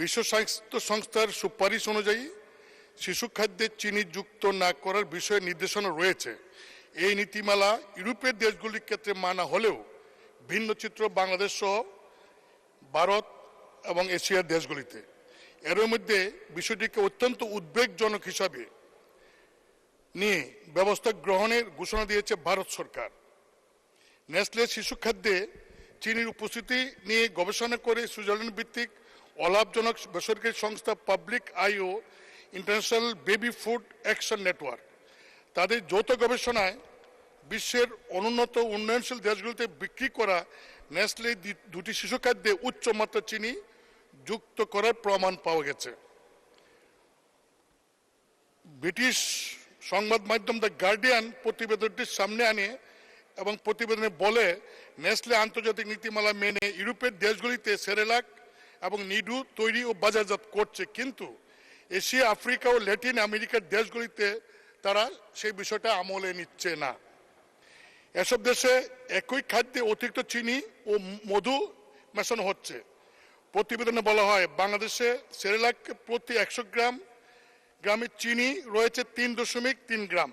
বিশ্ব স্বাস্থ্য সংস্থার সুপারিশ অনুযায়ী শিশু খাদ্যে চিনি যুক্ত না করার বিষয়ে নির্দেশনা রয়েছে। এই নীতিমালা ইউরোপের দেশগুলির ক্ষেত্রে মানা হলেও ভিন্ন চিত্র বাংলাদেশ সহ ভারত এবং এশিয়ার দেশগুলিতে। এর মধ্যে বিষয়টিকে অত্যন্ত উদ্বেগজনক হিসাবে নিয়ে ব্যবস্থা গ্রহণের ঘোষণা দিয়েছে ভারত সরকার। নেসলে শিশু খাদ্যে চিনির উপস্থিতি নিয়ে গবেষণা করে সুইজারল্যান্ড ভিত্তিক অলাভজনক বেসরকারি সংস্থা পাবলিক আইও international baby food action network তাদের যৌথ গবেষণায় বিশ্বের অনুন্নত উন্নয়নশীল দেশগুলিতে বিক্রি করা নেসলে দুটি শিশু খাদ্যে উচ্চ মাত্রা চিনি যুক্ত করার প্রমাণ পাওয়া গেছে। ব্রিটিশ সংবাদ মাধ্যম দ্য গার্ডিয়ান প্রতিবেদনটির সামনে আনে এবং প্রতিবেদনে বলে নেসলে আন্তর্জাতিক নীতিমালা মেনে ইউরোপের দেশগুলিতে সেরেলাক এবং নিডু তৈরি ও বাজারজাত করছে, কিন্তু এশিয়া, আফ্রিকা ও ল্যাটিন আমেরিকার দেশগুলিতে তারা সেই বিষয়টা আমলে নিচ্ছে না। এসব দেশে একই খাদ্যে অতিরিক্ত চিনি ও মধু মেশানো হচ্ছে। প্রতিবেদনে বলা হয় বাংলাদেশে সেরেলাক প্রতি 100 গ্রামে চিনি রয়েছে 3.3 গ্রাম,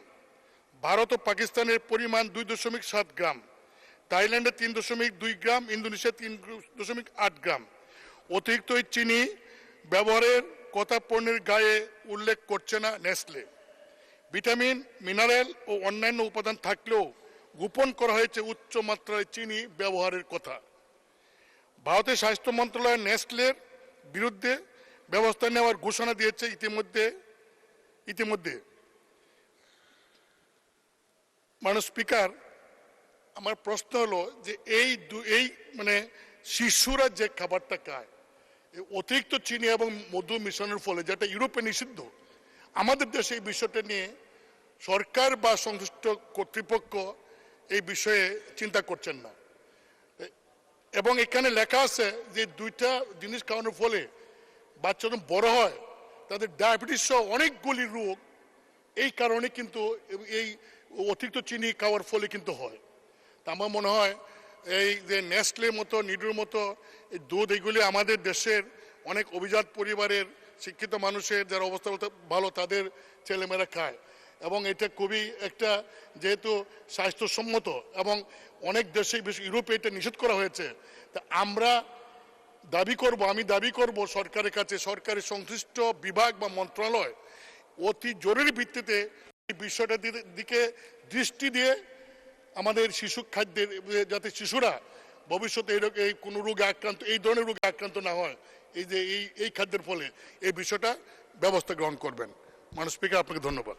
ভারত ও পাকিস্তানের পরিমাণ 2.7 গ্রাম, থাইল্যান্ডে 3.2 গ্রাম, ইন্দোনেশিয়া 3.8 গ্রাম। অতিরিক্ত এই চিনি ব্যবহারের কথা পণ্যের গায়ে উল্লেখ করছে না নেসলে। ভিটামিন, মিনারেল ও অন্যান্য উপাদান থাকলেও গোপন করা হয়েছে উচ্চ মাত্রায় চিনি ব্যবহারের কথা। ভারতের স্বাস্থ্য মন্ত্রণালয় নেসলের বিরুদ্ধে ব্যবস্থা নেওয়ার ঘোষণা দিয়েছে ইতিমধ্যে। মাননীয় স্পিকার, আমার প্রশ্ন হলো যে এই মানে শিশুরা যে খাবারটা খায় অতিরিক্ত চিনি এবং মধু মিশনের ফলে, যেটা ইউরোপে নিষিদ্ধ, আমাদের দেশে এই বিষয়টা নিয়ে সরকার বা সংশ্লিষ্ট কর্তৃপক্ষ এই বিষয়ে চিন্তা করছেন না। এবং এখানে লেখা আছে যে দুইটা জিনিস খাওয়ানোর ফলে বাচ্চারা বড় হয়, তাদের ডায়াবেটিস সহ অনেকগুলি রোগ এই কারণে কিন্তু এই অতিরিক্ত চিনি খাওয়ার ফলে কিন্তু হয়। তা আমার মনে হয় এই যে নেসলের মতো, নিডুর মতো এই দুধ, এগুলি আমাদের দেশের অনেক অভিজাত পরিবারের শিক্ষিত মানুষের যারা অবস্থা ভালো তাদের ছেলেমেয়েরা খায়, এবং এটা খুবই একটা যেহেতু স্বাস্থ্যসম্মত এবং অনেক দেশে ইউরোপে এটা নিষেধ করা হয়েছে। তা আমি দাবি করব সরকারের কাছে, সরকারের সংশ্লিষ্ট বিভাগ বা মন্ত্রণালয় অতি জরুরি ভিত্তিতে এই বিষয়টার দিকে দৃষ্টি দিয়ে আমাদের শিশু খাদ্যের, যাতে শিশুরা ভবিষ্যতে এই কোনো রোগে আক্রান্ত, এই ধরনের রোগে আক্রান্ত না হয়, এই যে এই খাদ্যের ফলে এই বিষয়টা ব্যবস্থা গ্রহণ করবেন। মাননীয় স্পিকার, আপনাকে ধন্যবাদ।